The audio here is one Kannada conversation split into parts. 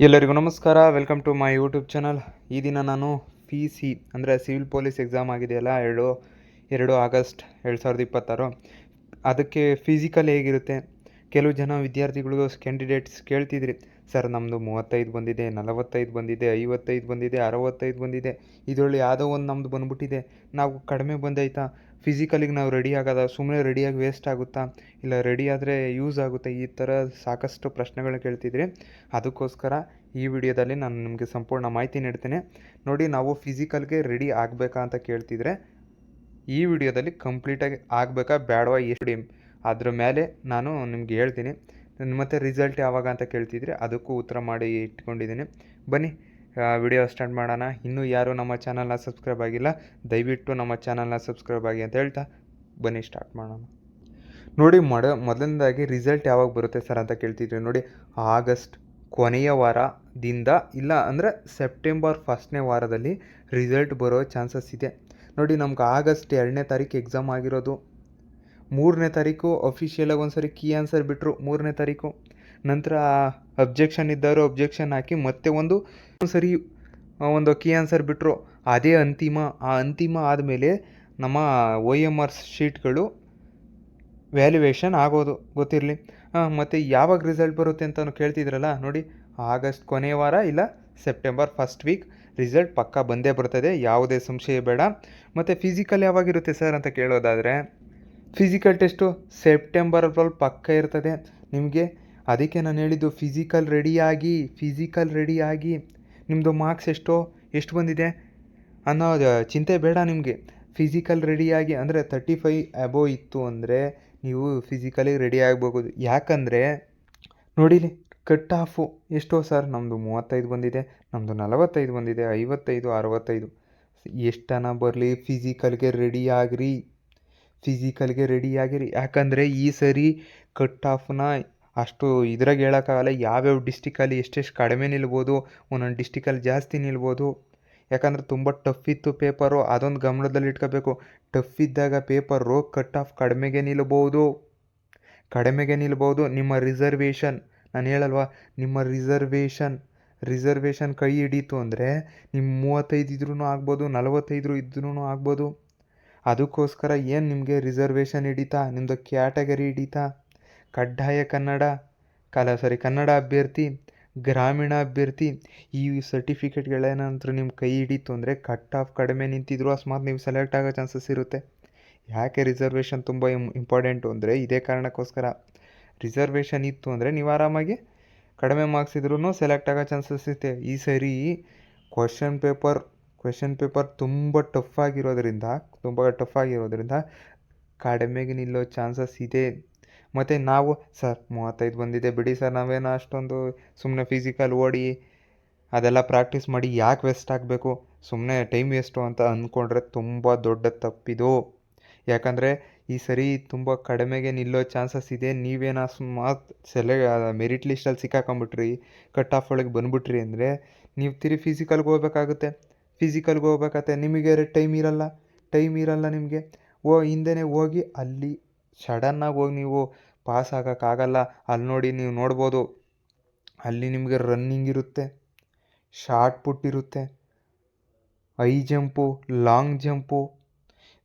ಎಲ್ಲರಿಗೂ ನಮಸ್ಕಾರ. Welcome to my YouTube channel. ಈ ದಿನ ನಾನು ಸಿ ಅಂದರೆ ಸಿವಿಲ್ ಪೊಲೀಸ್ ಎಕ್ಸಾಮ್ ಆಗಿದೆಯಲ್ಲ 2 ಆಗಸ್ಟ್ 2026, ಅದಕ್ಕೆ ಫಿಸಿಕಲ್ ಹೇಗಿರುತ್ತೆ. ಕೆಲವು ಜನ ವಿದ್ಯಾರ್ಥಿಗಳು ಕ್ಯಾಂಡಿಡೇಟ್ಸ್ ಕೇಳ್ತಿದ್ರಿ, ಸರ್ ನಮ್ಮದು 35 ಬಂದಿದೆ, 45 ಬಂದಿದೆ, 55 ಬಂದಿದೆ, 65 ಬಂದಿದೆ, ಇದರಲ್ಲಿ ಯಾವುದೋ ಒಂದು ನಮ್ಮದು ಬಂದ್ಬಿಟ್ಟಿದೆ, ನಾವು ಕಡಿಮೆ ಬಂದೈತಾ, ಫಿಸಿಕಲಿಗೆ ನಾವು ರೆಡಿ ಆಗೋದ, ಸುಮ್ಮನೆ ರೆಡಿಯಾಗಿ ವೇಸ್ಟ್ ಆಗುತ್ತಾ, ಇಲ್ಲ ರೆಡಿ ಆದರೆ ಯೂಸ್ ಆಗುತ್ತೆ, ಈ ಥರ ಸಾಕಷ್ಟು ಪ್ರಶ್ನೆಗಳನ್ನ ಕೇಳ್ತಿದ್ರಿ. ಅದಕ್ಕೋಸ್ಕರ ಈ ವಿಡಿಯೋದಲ್ಲಿ ನಾನು ನಿಮಗೆ ಸಂಪೂರ್ಣ ಮಾಹಿತಿ ನೀಡ್ತೇನೆ. ನೋಡಿ, ನಾವು ಫಿಸಿಕಲ್ಗೆ ರೆಡಿ ಆಗಬೇಕಾ ಅಂತ ಕೇಳ್ತಿದ್ರೆ ಈ ವಿಡಿಯೋದಲ್ಲಿ ಕಂಪ್ಲೀಟಾಗಿ ಆಗಬೇಕಾ ಬೇಡವಾ ಎಷ್ಟು ಅದ್ರ ಮೇಲೆ ನಾನು ನಿಮ್ಗೆ ಹೇಳ್ತೀನಿ. ಮತ್ತು ರಿಸಲ್ಟ್ ಯಾವಾಗ ಅಂತ ಕೇಳ್ತಿದ್ರೆ ಅದಕ್ಕೂ ಉತ್ತರ ಮಾಡಿ ಇಟ್ಕೊಂಡಿದ್ದೀನಿ. ಬನ್ನಿ ವಿಡಿಯೋ ಸ್ಟಾರ್ಟ್ ಮಾಡೋಣ. ಇನ್ನೂ ಯಾರು ನಮ್ಮ ಚಾನಲ್ನ ಸಬ್ಸ್ಕ್ರೈಬ್ ಆಗಿಲ್ಲ, ದಯವಿಟ್ಟು ನಮ್ಮ ಚಾನಲ್ನ ಸಬ್ಸ್ಕ್ರೈಬ್ ಆಗಿ ಅಂತ ಹೇಳ್ತಾ ಬನ್ನಿ ಸ್ಟಾರ್ಟ್ ಮಾಡೋಣ. ನೋಡಿ, ಮೊದಲನೇದಾಗಿ ರಿಸಲ್ಟ್ ಯಾವಾಗ ಬರುತ್ತೆ ಸರ್ ಅಂತ ಕೇಳ್ತಿದ್ರಿ. ನೋಡಿ, ಆಗಸ್ಟ್ ಕೊನೆಯ ವಾರದಿಂದ ಇಲ್ಲ ಅಂದರೆ ಸೆಪ್ಟೆಂಬರ್ 1ನೇ ವಾರದಲ್ಲಿ ರಿಸಲ್ಟ್ ಬರೋ ಚಾನ್ಸಸ್ ಇದೆ. ನೋಡಿ, ನಮ್ಗೆ ಆಗಸ್ಟ್ 2ನೇ ತಾರೀಕು ಎಕ್ಸಾಮ್ ಆಗಿರೋದು. 3ನೇ ತಾರೀಕು ಅಫಿಷಿಯಲಾಗಿ ಒಂದ್ಸರಿ ಕೀ ಆನ್ಸರ್ ಬಿಟ್ಟರು. 3ನೇ ತಾರೀಕು ನಂತರ ಅಬ್ಜೆಕ್ಷನ್ ಇದ್ದವರು ಅಬ್ಜೆಕ್ಷನ್ ಹಾಕಿ ಮತ್ತೆ ಒಂದು ಸರಿ ಒಂದು ಕೀ ಆನ್ಸರ್ ಬಿಟ್ಟರು. ಅದೇ ಅಂತಿಮ. ಆ ಅಂತಿಮ ಆದಮೇಲೆ ನಮ್ಮ OMR ಶೀಟ್ಗಳು ವ್ಯಾಲ್ಯುವೇಷನ್ ಆಗೋದು ಗೊತ್ತಿರಲಿ. ಮತ್ತು ಯಾವಾಗ ರಿಸಲ್ಟ್ ಬರುತ್ತೆ ಅಂತ ಕೇಳ್ತಿದ್ರಲ್ಲ, ನೋಡಿ, ಆಗಸ್ಟ್ ಕೊನೆಯ ವಾರ ಇಲ್ಲ ಸೆಪ್ಟೆಂಬರ್ 1st ವೀಕ್ ರಿಸಲ್ಟ್ ಪಕ್ಕ ಬಂದೇ ಬರ್ತದೆ, ಯಾವುದೇ ಸಂಶಯ ಬೇಡ. ಮತ್ತು ಫಿಸಿಕಲ್ ಯಾವಾಗಿರುತ್ತೆ ಸರ್ ಅಂತ ಕೇಳೋದಾದರೆ, ಫಿಸಿಕಲ್ ಟೆಸ್ಟು ಸೆಪ್ಟೆಂಬರಲ್ಲಿ ಪಕ್ಕ ಇರ್ತದೆ ನಿಮಗೆ. ಅದಕ್ಕೆ ನಾನು ಹೇಳಿದ್ದು ಫಿಸಿಕಲ್ ರೆಡಿಯಾಗಿ ನಿಮ್ಮದು ಮಾರ್ಕ್ಸ್ ಎಷ್ಟು ಬಂದಿದೆ ಅನ್ನೋ ಚಿಂತೆ ಬೇಡ ನಿಮಗೆ. ಫಿಸಿಕಲ್ ರೆಡಿಯಾಗಿ ಅಂದರೆ 35 ಅಬೋವ್ ಇತ್ತು ಅಂದರೆ ನೀವು ಫಿಸಿಕಲಿಗೆ ರೆಡಿ ಆಗಬಹುದು. ಯಾಕಂದರೆ ನೋಡಿ, ಕಟ್ ಆಫು ಎಷ್ಟೋ ಸರ್, ನಮ್ಮದು 35 ಬಂದಿದೆ, ನಮ್ಮದು 45 ಬಂದಿದೆ, 55, 65, ಎಷ್ಟನ ಬರಲಿ ಫಿಸಿಕಲ್ಗೆ ರೆಡಿಯಾಗಿರಿ. ಯಾಕಂದರೆ ಈ ಸರಿ ಕಟ್ ಆಫ್ನ ಅಷ್ಟು ಇದ್ರಾಗ ಹೇಳೋಕ್ಕಾಗಲ್ಲ. ಯಾವ್ಯಾವ ಡಿಸ್ಟಿಕಲ್ಲಿ ಎಷ್ಟೆಷ್ಟು ಕಡಿಮೆ ನಿಲ್ಬೋದು, ಒಂದೊಂದು ಡಿಸ್ಟಿಕಲ್ಲಿ ಜಾಸ್ತಿ ನಿಲ್ಬೋದು. ಯಾಕಂದರೆ ತುಂಬ ಟಫ್ ಇತ್ತು ಪೇಪರು, ಅದೊಂದು ಗಮನದಲ್ಲಿ ಇಟ್ಕೋಬೇಕು. ಟಫ್ ಇದ್ದಾಗ ಪೇಪರು ಕಟ್ ಆಫ್ ಕಡಿಮೆಗೆ ನಿಲ್ಬೋದು. ನಿಮ್ಮ ರಿಸರ್ವೇಷನ್, ನಾನು ಹೇಳಲ್ವಾ, ನಿಮ್ಮ ರಿಸರ್ವೇಷನ್ ಕೈ ಹಿಡೀತು ಅಂದರೆ ನಿಮ್ಮ 35 ಇದ್ರೂ ಆಗ್ಬೋದು, 45 ಇದ್ರೂ ಆಗ್ಬೋದು. ಅದಕ್ಕೋಸ್ಕರ ಏನು ನಿಮಗೆ ರಿಸರ್ವೇಷನ್ ಹಿಡಿತಾ, ನಿಮ್ಮದು ಕ್ಯಾಟಗರಿ ಹಿಡಿತಾ, ಕಡ್ಡಾಯ ಕನ್ನಡ ಅಭ್ಯರ್ಥಿ, ಗ್ರಾಮೀಣ ಅಭ್ಯರ್ಥಿ, ಈ ಸರ್ಟಿಫಿಕೇಟ್ಗಳೇನಂತರೂ ನಿಮ್ಮ ಕೈ ಹಿಡಿತು ಅಂದರೆ ಕಟ್ ಆಫ್ ಕಡಿಮೆ ನಿಂತಿದ್ರು ಅಕಸ್ಮಾತ್ ನೀವು ಸೆಲೆಕ್ಟ್ ಆಗೋ ಚಾನ್ಸಸ್ ಇರುತ್ತೆ. ಯಾಕೆ ರಿಸರ್ವೇಷನ್ ತುಂಬ ಇಂಪಾರ್ಟೆಂಟು ಅಂದರೆ ಇದೇ ಕಾರಣಕ್ಕೋಸ್ಕರ. ರಿಸರ್ವೇಷನ್ ಇತ್ತು ಅಂದರೆ ನೀವು ಆರಾಮಾಗಿ ಕಡಿಮೆ ಮಾರ್ಕ್ಸ್ ಇದ್ರೂ ಸೆಲೆಕ್ಟ್ ಆಗೋ ಚಾನ್ಸಸ್ ಇರುತ್ತೆ. ಈ ಸರಿ ಕ್ವೆಶನ್ ಪೇಪರ್ ತುಂಬ ಟಫ್ ಆಗಿರೋದ್ರಿಂದ ಕಡಿಮೆಗೆ ನಿಲ್ಲೋ ಚಾನ್ಸಸ್ ಇದೆ. ಮತ್ತು ನಾವು ಸರ್ 35 ಬಂದಿದೆ ಬಿಡಿ ಸರ್, ನಾವೇನೋ ಅಷ್ಟೊಂದು ಸುಮ್ಮನೆ ಫಿಸಿಕಲ್ ಓಡಿ ಅದೆಲ್ಲ ಪ್ರಾಕ್ಟೀಸ್ ಮಾಡಿ ಯಾಕೆ ವೇಸ್ಟ್ ಆಗಬೇಕು, ಸುಮ್ಮನೆ ಟೈಮ್ ವೇಸ್ಟು ಅಂತ ಅಂದ್ಕೊಂಡ್ರೆ ತುಂಬ ದೊಡ್ಡ ತಪ್ಪಿದು. ಯಾಕಂದರೆ ಈ ಸರಿ ತುಂಬ ಕಡಿಮೆಗೆ ನಿಲ್ಲೋ ಚಾನ್ಸಸ್ ಇದೆ. ನೀವೇನು ಅಕಸ್ಮಾತ್ ಮೆರಿಟ್ ಲಿಸ್ಟಲ್ಲಿ ಸಿಕ್ಕಾಕೊಂಬಿಟ್ರಿ, ಕಟ್ ಆಫ್ ಒಳಗೆ ಬಂದುಬಿಟ್ರಿ ಅಂದರೆ ನೀವು ಫಿಸಿಕಲ್ಗೆ ಹೋಗ್ಬೇಕಾಗತ್ತೆ. ನಿಮಗೆ ಟೈಮ್ ಇರಲ್ಲ ನಿಮಗೆ. ಹಿಂದೆನೇ ಹೋಗಿ ಅಲ್ಲಿ ಸಡನ್ನಾಗಿ ಹೋಗಿ ನೀವು ಪಾಸ್ ಆಗೋಕ್ಕಾಗಲ್ಲ. ಅಲ್ಲಿ ನೋಡಿ, ನೀವು ನೋಡ್ಬೋದು, ಅಲ್ಲಿ ನಿಮಗೆ ರನ್ನಿಂಗ್ ಇರುತ್ತೆ, ಶಾರ್ಟ್ ಪುಟ್ ಇರುತ್ತೆ, ಹೈ ಜಂಪು, ಲಾಂಗ್ ಜಂಪು,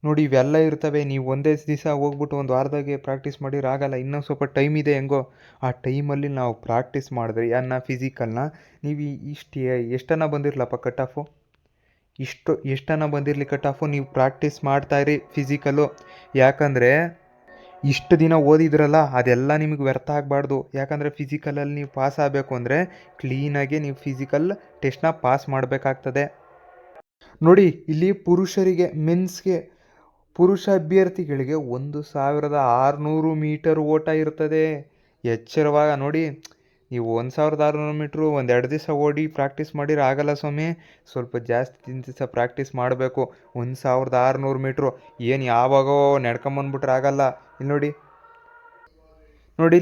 ನೋಡಿ ಇವೆಲ್ಲ ಇರ್ತವೆ. ನೀವು ಒಂದೇ ದಿವಸ ಹೋಗ್ಬಿಟ್ಟು ಒಂದು ವಾರದಾಗೆ ಪ್ರಾಕ್ಟೀಸ್ ಮಾಡಿದ್ರೆ ಆಗಲ್ಲ. ಇನ್ನೂ ಸ್ವಲ್ಪ ಟೈಮ್ ಇದೆ. ಹೆಂಗೋ ಆ ಟೈಮಲ್ಲಿ ನಾವು ಪ್ರಾಕ್ಟೀಸ್ ಮಾಡಿದ್ರೆ ಫಿಸಿಕಲ್ನ ನೀವು ಎಷ್ಟನ್ನ ಬಂದಿರಲಪ್ಪ ಕಟ್ ಆಫು, ಎಷ್ಟನ್ನ ಬಂದಿರಲಿ ಕಟ್ ಆಫು, ನೀವು ಪ್ರಾಕ್ಟೀಸ್ ಮಾಡ್ತಾಯಿರಿ ಫಿಸಿಕಲ್ಲು. ಯಾಕಂದರೆ ಇಷ್ಟು ದಿನ ಓದಿದ್ರಲ್ಲ ಅದೆಲ್ಲ ನಿಮಗೆ ವ್ಯರ್ಥ ಆಗಬಾರ್ದು. ಯಾಕಂದರೆ ಫಿಸಿಕಲಲ್ಲಿ ನೀವು ಪಾಸ್ ಆಗಬೇಕು ಅಂದರೆ ಕ್ಲೀನಾಗಿ ನೀವು ಫಿಸಿಕಲ್ ಟೆಸ್ಟ್ನ ಪಾಸ್ ಮಾಡಬೇಕಾಗ್ತದೆ. ನೋಡಿ, ಇಲ್ಲಿ ಪುರುಷ ಅಭ್ಯರ್ಥಿಗಳಿಗೆ 1600 ಮೀಟರ್ ಓಟ ಇರ್ತದೆ. ಎಚ್ಚರವಾಗ ನೋಡಿ, ನೀವು 1600 ಮೀಟ್ರು 1-2 ದಿವಸ ಓಡಿ ಪ್ರಾಕ್ಟೀಸ್ ಮಾಡಿದ್ರೆ ಆಗಲ್ಲ ಸ್ವಾಮಿ, ಸ್ವಲ್ಪ ಜಾಸ್ತಿ ದಿವಸ ಪ್ರಾಕ್ಟೀಸ್ ಮಾಡಬೇಕು. 1600 ಮೀಟ್ರು ಏನು ಯಾವಾಗೋ ನಡ್ಕೊಂಬಂದ್ಬಿಟ್ರೆ ಆಗಲ್ಲ. ಇಲ್ಲಿ ನೋಡಿ,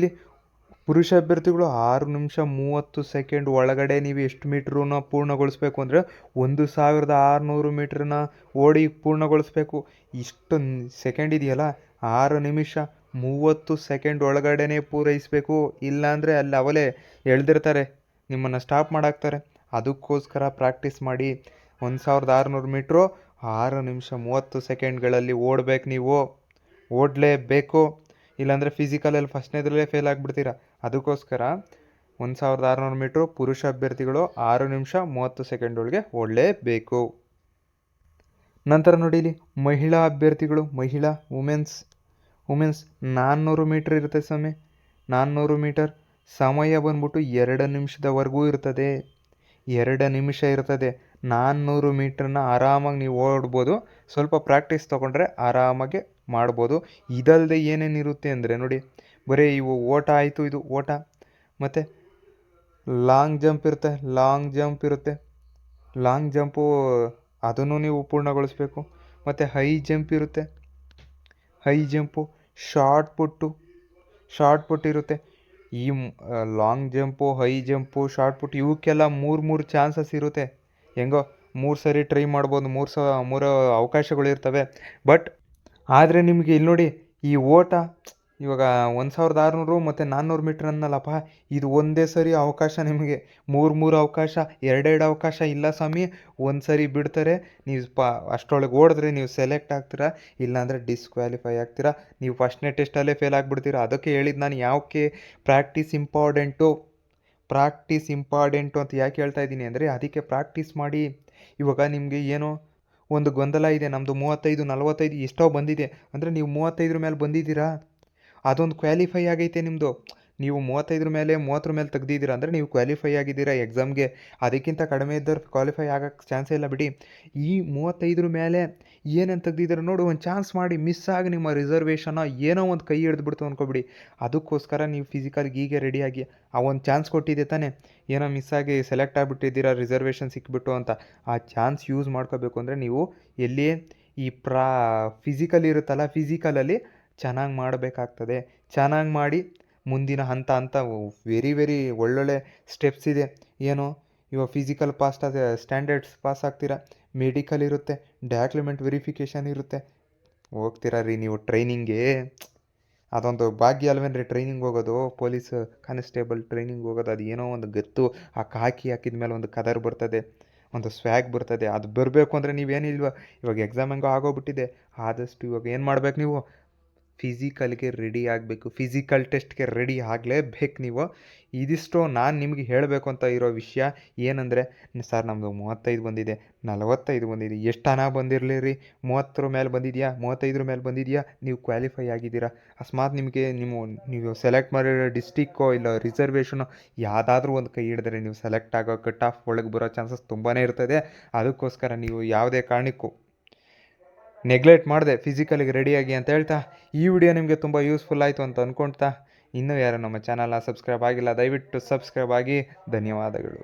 ಪುರುಷ ಅಭ್ಯರ್ಥಿಗಳು 6 ನಿಮಿಷ 30 ಸೆಕೆಂಡ್ ಒಳಗಡೆ ನೀವು ಎಷ್ಟು ಮೀಟ್ರನ್ನ ಪೂರ್ಣಗೊಳಿಸ್ಬೇಕು ಅಂದರೆ 1600 ಮೀಟ್ರನ್ನ ಓಡಿ ಪೂರ್ಣಗೊಳಿಸ್ಬೇಕು. ಇಷ್ಟು ಸೆಕೆಂಡ್ ಇದೆಯಲ್ಲ, 6 ನಿಮಿಷ 30 ಸೆಕೆಂಡ್ ಒಳಗಡೆನೇ ಪೂರೈಸಬೇಕು. ಇಲ್ಲಾಂದರೆ ಅಲ್ಲಿ ಅವಲೇ ಎಳ್ದಿರ್ತಾರೆ, ನಿಮ್ಮನ್ನು ಸ್ಟಾಪ್ ಮಾಡಾಕ್ತಾರೆ. ಅದಕ್ಕೋಸ್ಕರ ಪ್ರಾಕ್ಟೀಸ್ ಮಾಡಿ. 1600 ಮೀಟ್ರು 6 ನಿಮಿಷ 30 ಸೆಕೆಂಡ್ಗಳಲ್ಲಿ ಓಡಬೇಕು. ನೀವು ಓಡಲೇಬೇಕು, ಇಲ್ಲಾಂದರೆ ಫಿಸಿಕಲಲ್ಲಿ ಫಸ್ಟ್ನೇದ್ರಲ್ಲೇ ಫೇಲ್ ಆಗಿಬಿಡ್ತೀರ. ಅದಕ್ಕೋಸ್ಕರ 1600 ಮೀಟ್ರು ಪುರುಷ ಅಭ್ಯರ್ಥಿಗಳು 6 ನಿಮಿಷ 30 ಸೆಕೆಂಡ್ ಒಳಗೆ ಓಡಲೇಬೇಕು. ನಂತರ ನೋಡಿ ಇಲ್ಲಿ ಮಹಿಳಾ ಅಭ್ಯರ್ಥಿಗಳು, ವುಮೆನ್ಸ್ 400 ಮೀಟ್ರ್ ಇರುತ್ತೆ ಸಮಯ. 400 ಮೀಟರ್ ಸಮಯ ಬಂದ್ಬಿಟ್ಟು 2 ನಿಮಿಷದವರೆಗೂ ಇರ್ತದೆ. 2 ನಿಮಿಷ ಇರ್ತದೆ. 400 ಮೀಟ್ರನ್ನ ಆರಾಮಾಗಿ ನೀವು ಓಡ್ಬೋದು. ಸ್ವಲ್ಪ ಪ್ರಾಕ್ಟೀಸ್ ತೊಗೊಂಡ್ರೆ ಆರಾಮಾಗಿ ಮಾಡ್ಬೋದು. ಇದಲ್ಲದೆ ಏನೇನಿರುತ್ತೆ ಅಂದರೆ ನೋಡಿ, ಬರೀ ಇವು ಓಟ ಆಯಿತು, ಇದು ಓಟ, ಮತ್ತು ಲಾಂಗ್ ಜಂಪ್ ಇರುತ್ತೆ. ಲಾಂಗ್ ಜಂಪು ಅದನ್ನು ನೀವು ಪೂರ್ಣಗೊಳಿಸ್ಬೇಕು. ಮತ್ತು ಹೈ ಜಂಪ್ ಇರುತ್ತೆ. ಹೈ ಜಂಪು, ಶಾರ್ಟ್ ಪುಟ್ ಇರುತ್ತೆ. ಈ long jump, high jump, shot put ಇವಕ್ಕೆಲ್ಲ 3 ಚಾನ್ಸಸ್ ಇರುತ್ತೆ. ಹೆಂಗೋ 3 ಸರಿ ಟ್ರೈ ಮಾಡ್ಬೋದು, 3 ಅವಕಾಶಗಳಿರ್ತವೆ. ಬಟ್ ಆದರೆ ನಿಮಗೆ ಇಲ್ಲಿ ನೋಡಿ, ಈ ಓಟ ಇವಾಗ 1600 ಮತ್ತು 400 ಮೀಟ್ರ್ ಅನ್ನಲ್ಲಪ್ಪ, ಇದು ಒಂದೇ ಸರಿ ಅವಕಾಶ ನಿಮಗೆ. 3 ಅವಕಾಶ, 2 ಅವಕಾಶ ಇಲ್ಲ ಸ್ವಾಮಿ. ಒಂದು ಸರಿ ಬಿಡ್ತಾರೆ, ನೀವು ಅಷ್ಟರೊಳಗೆ ಓಡಿದ್ರೆ ನೀವು ಸೆಲೆಕ್ಟ್ ಆಗ್ತೀರಾ, ಇಲ್ಲಾಂದರೆ ಡಿಸ್ಕ್ವಾಲಿಫೈ ಆಗ್ತೀರಾ. ನೀವು ಫಸ್ಟ್ನೇ ಟೆಸ್ಟಲ್ಲೇ ಫೇಲ್ ಆಗಿಬಿಡ್ತೀರಾ. ಅದಕ್ಕೆ ಹೇಳಿದ್ದು ನಾನು ಯಾಕೆ ಪ್ರಾಕ್ಟೀಸ್ ಇಂಪಾರ್ಟೆಂಟು ಅಂತ ಯಾಕೆ ಹೇಳ್ತಾ ಇದ್ದೀನಿ ಅಂದರೆ, ಅದಕ್ಕೆ ಪ್ರಾಕ್ಟೀಸ್ ಮಾಡಿ. ಇವಾಗ ನಿಮಗೆ ಏನೋ ಒಂದು ಗೊಂದಲ ಇದೆ, ನಮ್ಮದು 35, 45 ಎಷ್ಟೋ ಬಂದಿದೆ ಅಂದರೆ ನೀವು 35 ಮೇಲೆ ಬಂದಿದ್ದೀರಾ, ಅದೊಂದು ಕ್ವಾಲಿಫೈ ಆಗೈತೆ ನಿಮ್ಮದು. ನೀವು 35 ಮೇಲೆ 30 ಮೇಲೆ ತೆಗ್ದಿದ್ದೀರಾ ಅಂದರೆ ನೀವು ಕ್ವಾಲಿಫೈ ಆಗಿದ್ದೀರಾ ಎಕ್ಸಾಮ್ಗೆ. ಅದಕ್ಕಿಂತ ಕಡಿಮೆ ಇದ್ದರೆ ಕ್ವಾಲಿಫೈ ಆಗೋಕ್ಕೆ ಚಾನ್ಸೇ ಇಲ್ಲ ಬಿಡಿ. ಈ 35 ಮೇಲೆ ಏನೇನು ತೆಗ್ದಿದ್ದೀರ ನೋಡು, ಒಂದು ಚಾನ್ಸ್ ಮಾಡಿ. ಮಿಸ್ ಆಗಿ ನಿಮ್ಮ ರಿಸರ್ವೇಷನ್ನ ಏನೋ ಒಂದು ಕೈ ಹಿಡಿದ್ಬಿಡ್ತು ಅಂದ್ಕೊಬಿಡಿ. ಅದಕ್ಕೋಸ್ಕರ ನೀವು ಫಿಸಿಕಲ್ಗೆ ಹೀಗೆ ರೆಡಿಯಾಗಿ, ಆ ಒಂದು ಚಾನ್ಸ್ ಕೊಟ್ಟಿದೆ ತಾನೇ, ಏನೋ ಮಿಸ್ ಆಗಿ ಸೆಲೆಕ್ಟ್ ಆಗಿಬಿಟ್ಟಿದ್ದೀರಾ, ರಿಸರ್ವೇಷನ್ ಸಿಕ್ಬಿಟ್ಟು ಅಂತ. ಆ ಚಾನ್ಸ್ ಯೂಸ್ ಮಾಡ್ಕೋಬೇಕು ಅಂದರೆ ನೀವು ಎಲ್ಲಿ ಈ ಫಿಸಿಕಲ್ ಇರುತ್ತಲ್ಲ, ಫಿಸಿಕಲಲ್ಲಿ ಚೆನ್ನಾಗಿ ಮಾಡಬೇಕಾಗ್ತದೆ. ಚೆನ್ನಾಗಿ ಮಾಡಿ ಮುಂದಿನ ಹಂತ ವೆರಿ ಒಳ್ಳೊಳ್ಳೆ ಸ್ಟೆಪ್ಸ್ ಇದೆ. ಏನು ಇವಾಗ ಫಿಸಿಕಲ್ ಸ್ಟ್ಯಾಂಡರ್ಡ್ಸ್ ಪಾಸ್ ಆಗ್ತೀರಾ, ಮೆಡಿಕಲ್ ಇರುತ್ತೆ, ಡಾಕ್ಯುಮೆಂಟ್ ವೆರಿಫಿಕೇಷನ್ ಇರುತ್ತೆ. ಹೋಗ್ತೀರಾ ರೀ ನೀವು ಟ್ರೈನಿಂಗ್ಗೆ. ಅದೊಂದು ಭಾಗ್ಯ ಅಲ್ವೇನ್ರಿ ಟ್ರೈನಿಂಗ್ ಹೋಗೋದು, ಪೊಲೀಸ್ ಕಾನ್ಸ್ಟೇಬಲ್ ಟ್ರೈನಿಂಗ್ ಹೋಗೋದು. ಅದು ಏನೋ ಒಂದು ಗತ್ತು. ಆ ಕಾಕಿ ಹಾಕಿದ ಮೇಲೆ ಒಂದು ಕದರ್ ಬರ್ತದೆ, ಒಂದು ಸ್ವ್ಯಾಗ್ ಬರ್ತದೆ. ಅದು ಬರಬೇಕು ಅಂದರೆ ನೀವೇನಿಲ್ವ, ಇವಾಗ ಎಕ್ಸಾಮ್ ಹೆಂಗೋ ಆಗೋಗ್ಬಿಟ್ಟಿದೆ. ಆದಷ್ಟು ಇವಾಗ ಏನು ಮಾಡ್ಬೇಕು, ನೀವು ಫಿಸಿಕಲ್ಗೆ ರೆಡಿ ಆಗಬೇಕು. ಫಿಸಿಕಲ್ ಟೆಸ್ಟ್ಗೆ ರೆಡಿ ಆಗಲೇಬೇಕು ನೀವು. ಇದಿಷ್ಟು ನಾನು ನಿಮಗೆ ಹೇಳಬೇಕು ಅಂತ ಇರೋ ವಿಷಯ. ಏನಂದರೆ, ಸರ್ ನಮ್ಮದು 35 ಬಂದಿದೆ, 45 ಬಂದಿದೆ, ಎಷ್ಟು ಹಣ ಬಂದಿರಲಿ ರೀ, 30 ಮೇಲೆ ಬಂದಿದೆಯಾ, 35 ಮೇಲೆ ಬಂದಿದೆಯಾ, ನೀವು ಕ್ವಾಲಿಫೈ ಆಗಿದ್ದೀರಾ. ಅಕಸ್ಮಾತ್ ನಿಮಗೆ ನೀವು ಸೆಲೆಕ್ಟ್ ಮಾಡಿರೋ ಡಿಸ್ಟಿಕ್ಕೋ ಇಲ್ಲ ರಿಸರ್ವೇಷನೋ ಯಾವುದಾದ್ರೂ ಒಂದು ಕೈ ಹಿಡಿದ್ರೆ ನೀವು ಸೆಲೆಕ್ಟ್ ಆಗೋ ಕಟ್ ಆಫ್ ಒಳಗೆ ಬರೋ ಚಾನ್ಸಸ್ ತುಂಬಾ ಇರ್ತದೆ. ಅದಕ್ಕೋಸ್ಕರ ನೀವು ಯಾವುದೇ ಕಾರಣಕ್ಕೂ ನೆಗ್ಲೆಕ್ಟ್ ಮಾಡಿದೆ ಫಿಸಿಕಲಿಗೆ ರೆಡಿಯಾಗಿ ಅಂತ ಹೇಳ್ತಾ, ಈ ವಿಡಿಯೋ ನಿಮಗೆ ತುಂಬ ಯೂಸ್ಫುಲ್ ಆಯಿತು ಅಂತ ಅಂದ್ಕೊಳ್ತಾ, ಇನ್ನೂ ಯಾರು ನಮ್ಮ ಚಾನಲ್ನ ಸಬ್ಸ್ಕ್ರೈಬ್ ಆಗಿಲ್ಲ, ದಯವಿಟ್ಟು ಸಬ್ಸ್ಕ್ರೈಬ್ ಆಗಿ. ಧನ್ಯವಾದಗಳು.